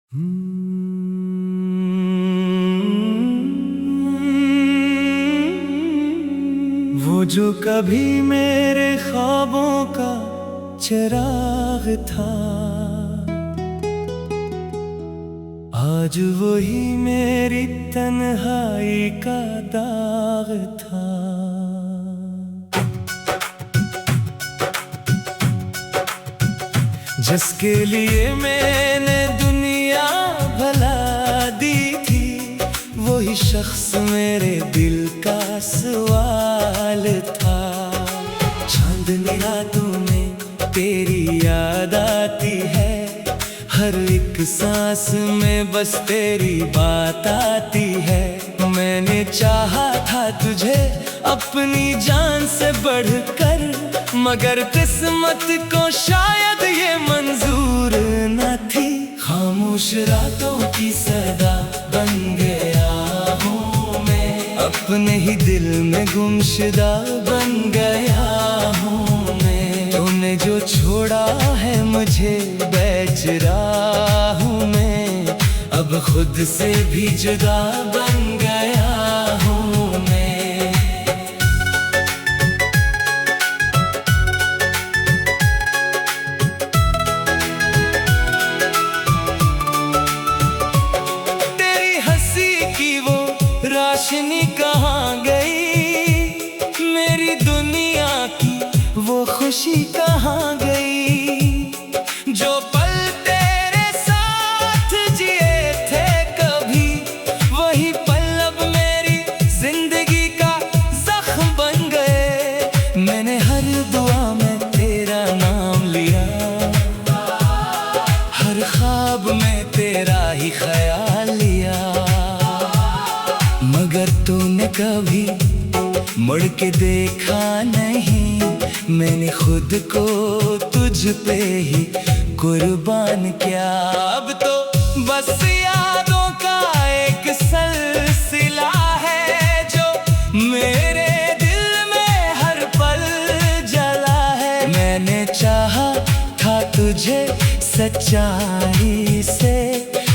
वो जो कभी मेरे ख्वाबों का चिराग था, आज वही मेरी तन्हाई का दाग था। जिसके लिए मैंने दुनिया भला दी थी, वही शख्स मेरे दिल का सवाल था। चांदनी रातों में तेरी याद आती है, हर एक सांस में बस तेरी बात आती है। मैंने चाहा था तुझे अपनी जान से बढ़कर, मगर किस्मत को शायद ये मंजूर न थी। खामोश रातों की सदा बन गया हूँ मैं, अपने ही दिल में गुमशुदा बन गया हूँ मैं। तूने जो छोड़ा है मुझे बेच रहा हूँ मैं, अब खुद से भी जुदा बन गया हूँ मैं। रोशनी कहाँ गई, मेरी दुनिया की वो खुशी कहाँ गई। जो पल तेरे साथ जिए थे कभी, वही पल अब मेरी जिंदगी का जख्म बन गए। मैंने हर दुआ में तेरा नाम लिया, हर ख्वाब में तेरा ही ख्याल लिया, मगर तूने कभी मुड़ के देखा नहीं। मैंने खुद को तुझ पे ही कुर्बान किया। अब तो बस यादों का एक सिलसिला है, जो मेरे दिल में हर पल जला है। मैंने चाहा था तुझे सच्चाई से,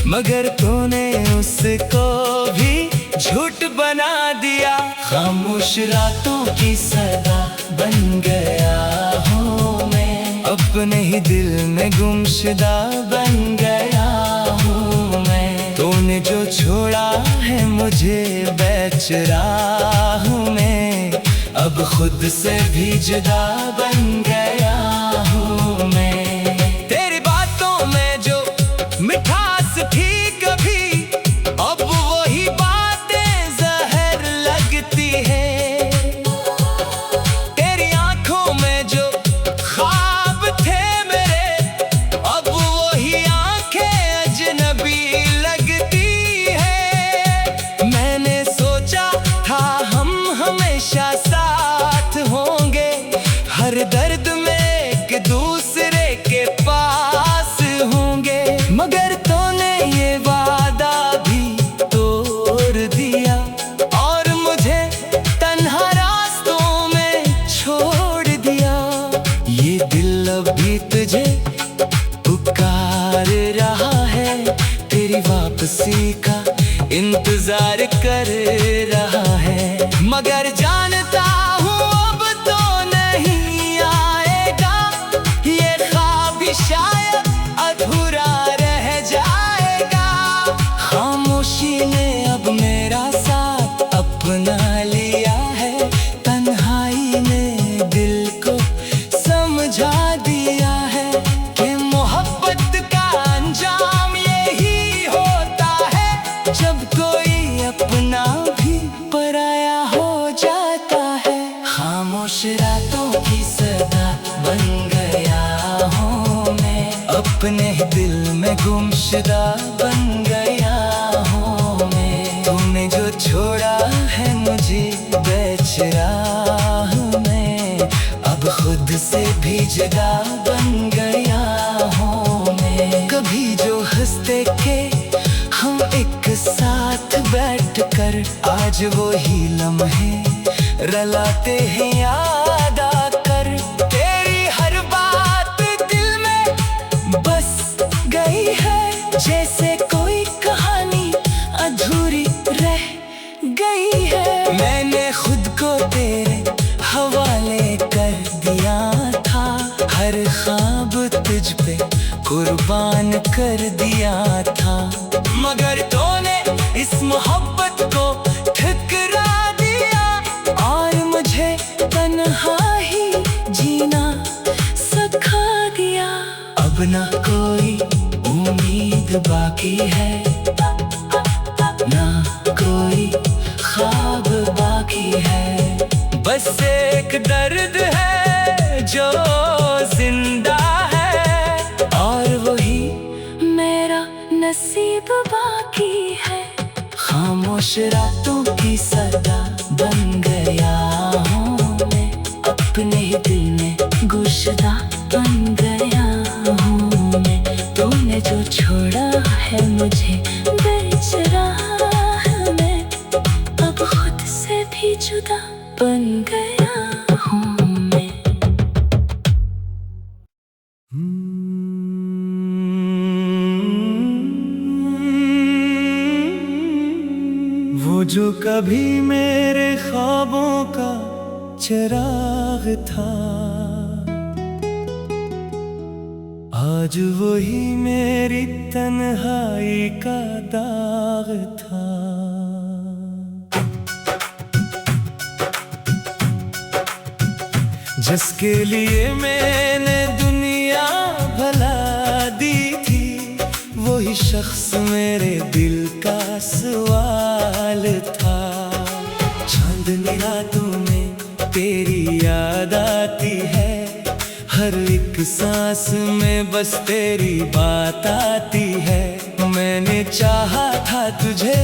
मगर तूने उसको भी झूठ बना दिया। खामोश रातों की सदा बन गया हूँ मैं, अपने ही दिल में गुमशुदा बन गया हूँ मैं। तूने जो छोड़ा है मुझे बेच रहा हूँ मैं, अब खुद से भी जुदा बन गया हूँ मैं। तेरी बातों में जो मिठास थी कभी, अब वही बातें जहर लगती है। तेरी आंखों में जो ख्वाब थे मेरे, अब वही आंखें अजनबी लगती है। मैंने सोचा था हम हमेशा साथ होंगे, हर दर्द में एक दूसरे के पास होंगे, मगर तूने ये वादा भी तोड़ दिया और मुझे तन्हा रास्तों में छोड़ दिया। ये दिल अभी तुझे पुकार रहा है, तेरी वापसी का इंतजार कर रहा है, मगर जानता हूँ अब तो नहीं आएगा। ये ख्वाब भी शायद अधूरा रह जाएगा। खामोशी ने अब मेरा साथ अपना लिया है, तन्हाई ने दिल को समझा दिया है कि मोहब्बत का अंजाम यही होता है, जब कोई अपना भी पराया हो जाता है। खामोश रातों की सदा बन गया हूँ मैं, अपने ही दिल में गुमशुदा बन गया हूँ मैं। तूने जो छोड़ा है मुझे बेच रहा हूँ मैं, अब खुद से भी जुदा बन गया हूँ मैं। कभी जो हंसते के हम एक साथ बैठकर, आज वो ही लम्हे रलाते हैं याद आकर। तेरी हर बात दिल में बस गई है, जैसे मैंने खुद को तेरे हवाले कर दिया था, हर ख्वाब तुझ पे कुर्बान कर दिया था। मगर तूने इस मोहब्बत को ठुकरा दिया और मुझे तन्हा ही जीना सिखा दिया। अब ना कोई उम्मीद बाकी है, ना कोई ख्वाब बाकी है, बस एक दर्द है जो जिंदा है और वही मेरा नसीब बाकी है। खामोश रातों की सदा बन गया हूँ मैं, अपने ही दिल में गुमशुदा बन गया हूँ मैं। तूने जो छोड़ा है मुझे बेच रहा है मैं, अब खुद से भी जुदा बन गया हूँ मैं। वो जो कभी मेरे ख्वाबों का चिराग था, आज वही मेरी तन्हाई का दाग था। जिसके लिए मैंने दुनिया भला दी थी, वही शख्स मेरे दिल का सवाल था। चांदनी रातों में तेरी याद आती है, हर एक सांस में बस तेरी बात आती है। मैंने चाहा था तुझे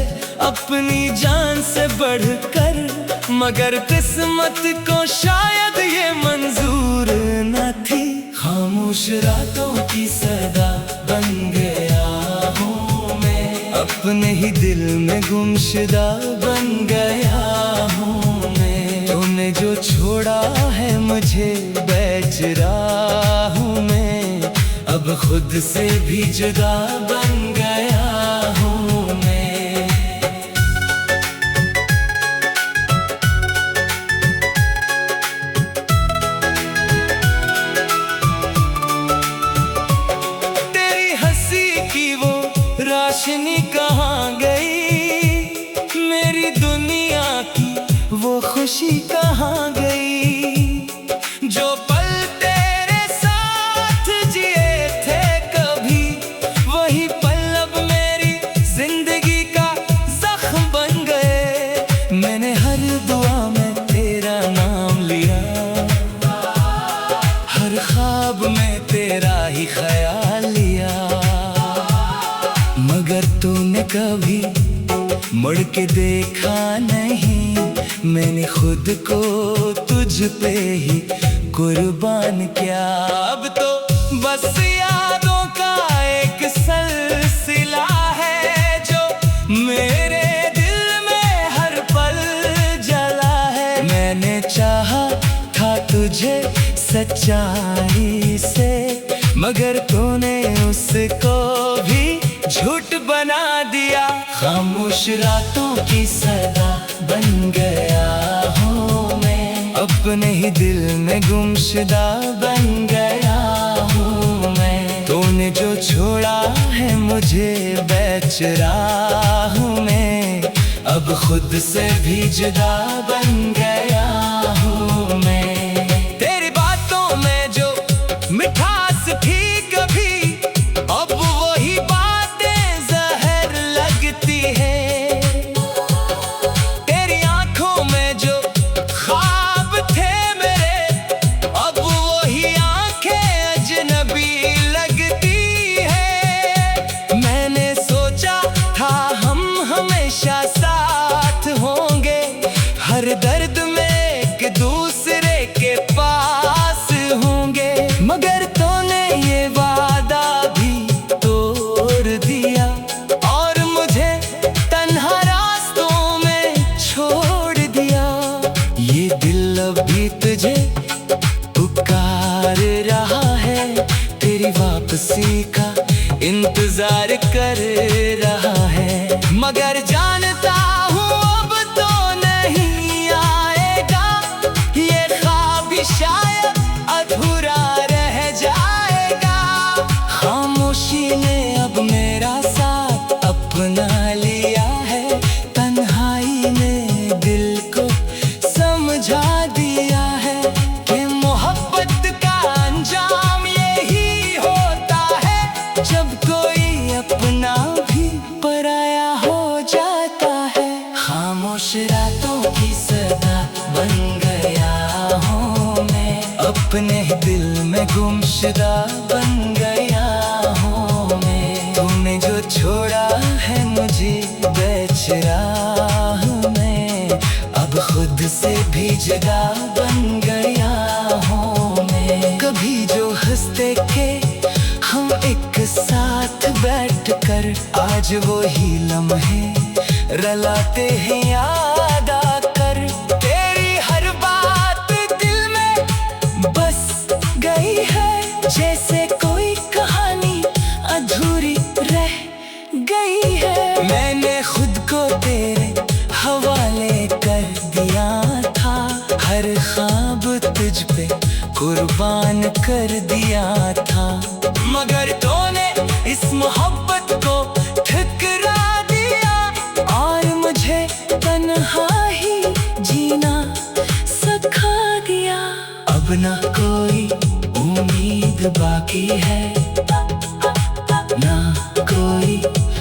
अपनी जान से बढ़कर, मगर किस्मत को शायद ये मंजूर न थी। खामोश रातों की सदा बन गया हूँ मैं, अपने ही दिल में गुमशुदा बन गया हूँ मैं। तूने जो छोड़ा है मुझे बेच रहा हूँ मैं, अब खुद से भी जुदा बन गया हूँ मैं। तेरी हंसी की वो रोशनी कहाँ गई, मेरी दुनिया की वो खुशी कहाँ गई। जो पल तेरे साथ जिए थे कभी, वही पल अब मेरी जिंदगी का जख्म बन गए। मैंने हर दुआ में तेरा नाम लिया, हर ख्वाब में तेरा ही ख्याल लिया, मगर तूने कभी मुड़ के देखा नहीं। मैंने खुद को तुझ पे ही कुर्बान किया। अब तो बस यादों का एक सिलसिला है जो मेरे दिल में हर पल जला है। मैंने चाहा था तुझे सच्चाई से, मगर तूने उसको भी झूठ बना दिया। खामोश रातों की सदा बन गया हूँ मैं, अपने ही दिल में गुमशुदा बन गया हूँ मैं। तूने जो छोड़ा है मुझे बेच रहा हूँ मैं, अब खुद से भी जुदा बन गया हूँ मैं। तेरी बातों में जो मिठास थी कभी, अब वही बातें जहर लगती है। तेरी आंखों में जो ख्वाब थे मेरे, अब वही आंखें अजनबी लगती है। मैंने सोचा था हम हमेशा साथ होंगे, हर दर्द में एक दूसरे के पास होंगे, मगर तूने ये वादा भी तोड़ दिया और मुझे तन्हा रास्तों में छोड़ दिया। ये दिल अब भी तुझे पुकार रहा है, तेरी वापसी का इंतजार कर रहा है, मगर जानता हूँ अब तो नहीं अपने ही दिल में गुमशुदा बन गया हूँ मैं। तूने जो छोड़ा है मुझे बेचराह में, अब खुद से भी जुदा बन गया हूँ मैं। कभी जो हंसते थे हम एक साथ बैठकर, आज वो ही लम्हे रलाते हैं याद आकर। तेरी हर बात दिल में बस गई है, जैसे कोई कहानी अधूरी रह गई है। मैंने खुद को तेरे हवाले कर दिया था, हर ख्वाब तुझ पे कुर्बान कर दिया था। मगर तूने इस मोहब्बत को ठुकरा दिया, और मुझे तन्हा ही जीना सिखा दिया। अब ना कोई उम्मीद बाकी है, ना कोई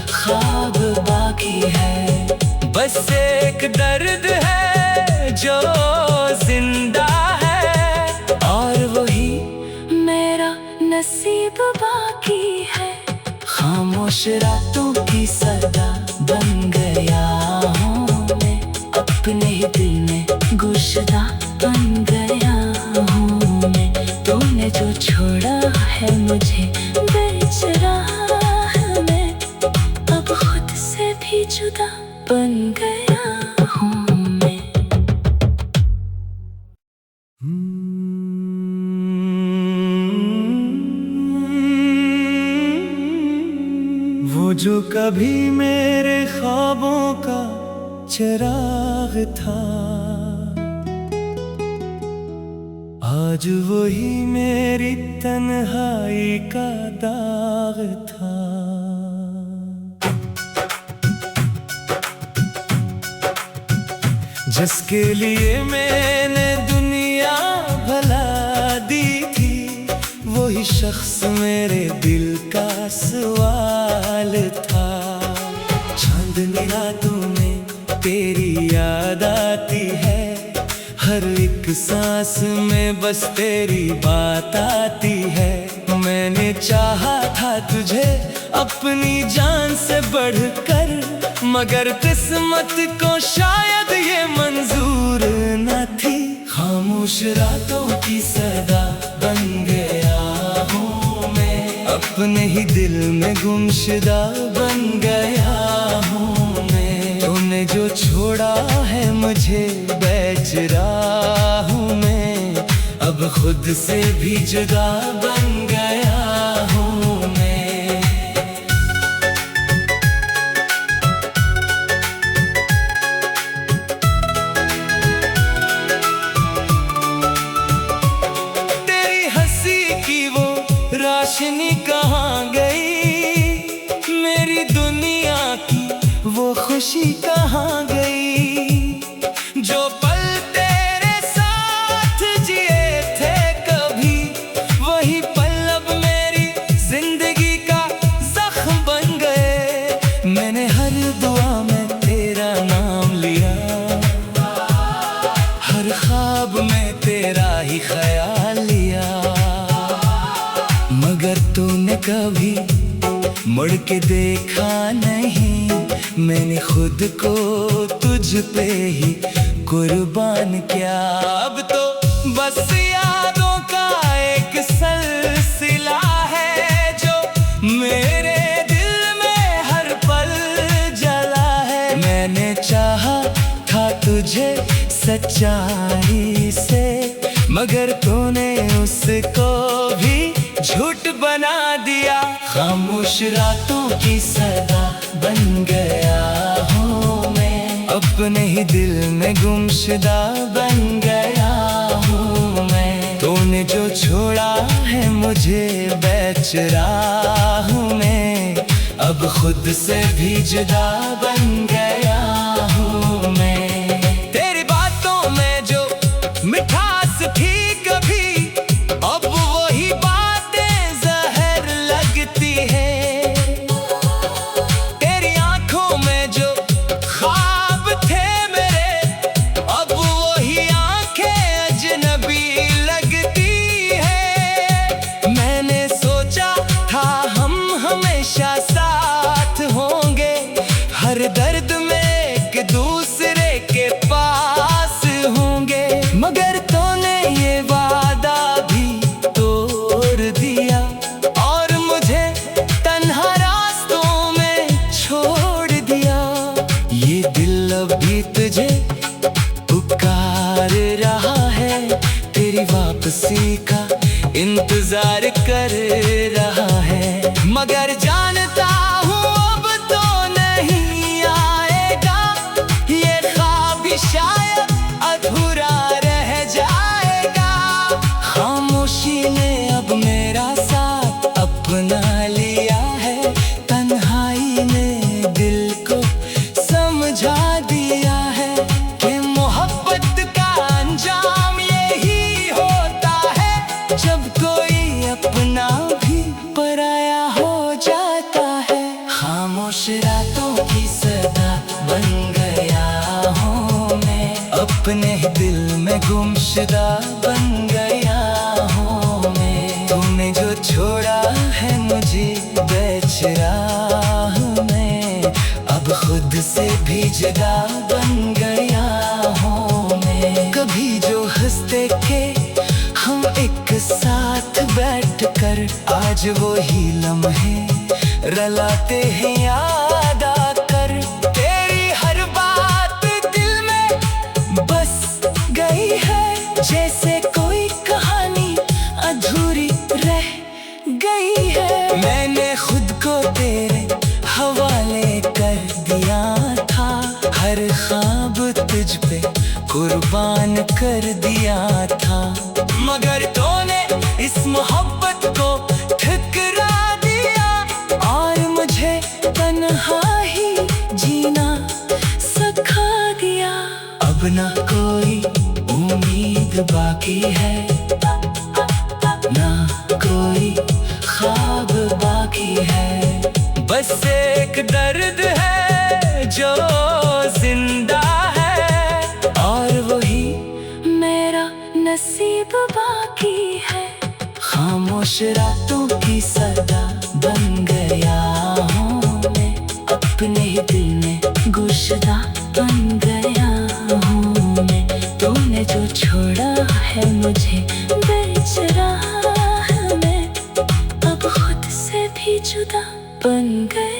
ख्वाब बाकी है। बस एक दर्द है जो जिंदा है, और वही मेरा नसीब बाकी है। खामोश रातों की सदा बन गया हूँ मैं, अपने ही दिल में गुमशुदा बन गया हूँ मैं। तूने जो छोड़ा है मुझे बेचराह में, अब खुद से भी जुदा बन गया हूँ मैं। वो जो कभी मेरे ख्वाबों का चिराग था, आज वही मेरी तन्हाई का दाग था। जिसके लिए मैंने दुनिया भला दी थी, वही शख्स मेरे दिल का सवाल था। चांदनी रातों में तेरी याद आती है, हर एक सांस में बस तेरी बात आती है। मैंने चाहा था तुझे अपनी जान से बढ़कर, मगर किस्मत को शायद ये मंजूर न थी। खामोश रातों की सदा बन गया हूँ मैं, अपने ही दिल में गुमशुदा बन गया हूँ मैं। तूने जो छोड़ा है मुझे बेचराह हूँ मैं, अब खुद से भी जुदा बन गया हूँ मैं। तेरी हंसी की वो रोशनी कहाँ गई, मेरी दुनिया की वो खुशी कहाँ गई। जो पल तेरे साथ जिए थे कभी, वही पल अब मेरी जिंदगी का जख्म बन गए। मैंने हर दुआ में तेरा नाम लिया, हर ख्वाब में तेरा ही ख्याल लिया, मगर तूने कभी मुड़ के देखा नहीं। मैंने खुद को तुझ पे ही कुर्बान किया। अब तो बस यादों का एक सिलसिला है, जो मेरे दिल में हर पल जला है। मैंने चाहा था तुझे सच्चाई से, मगर तूने उसको भी झूठ बना दिया। खामोश रातों की सदा बन गया हूँ मैं, अपने ही दिल में गुमशुदा बन गया हूँ मैं। तूने जो छोड़ा है मुझे बेचराह हूँ मैं, अब खुद से भी जुदा बन गया हूँ मैं। तेरी बातों में जो मिठास थी कभी, अब वही बातें जहर लगती है। तेरी आंखों में जो ख्वाब थे मेरे, अब वही आंखें अजनबी लगती खुशी का इंतजार कर रहा है, मगर जानता हूँ अब तो नहीं आएगा। ये ख्वाब भी शायद अधूरा रह जाएगा। खामोशी ने अब मेरा साथ अपना लिया है, तन्हाई ने दिल को समझा दिया है कि मोहब्बत का अंजाम यही होता है, जब कोई अपना भी पराया हो जाता है। खामोश रातों की सदा बन गया हूँ मैं, अपने दिल में गुमशुदा बन गया हूँ मैं। तूने जो छोड़ा है मुझे बेचराह में, अब खुद से भी जुदा बन गया हूँ मैं। कभी जो हंसते के हम एक साथ बैठकर, आज वो ही लम्हे रलाते हैं याद आकर। तेरी हर बात दिल में बस गई है, जैसे कोई कहानी अधूरी रह गई है। मैंने खुद को तेरे हवाले कर दिया था, हर ख्वाब तुझ पे कुर्बान कर दिया था, मगर तूने इस मोहब्बत को ठुकरा दिया और मुझे तन्हा ही जीना सिखा दिया। अब ना कोई उम्मीद बाकी है, ना कोई ख्वाब बाकी है, बस एक दर्द है जो जिंदा है, और वही मेरा नसीब बाकी है। खामोश रातों की सदा बन गया हूँ मैं, अपने ही दिल में गुमशुदा बन गया हूँ मैं। तूने जो छोड़ा है मुझे बेचराह में, अब खुद से भी जुदा बन गया।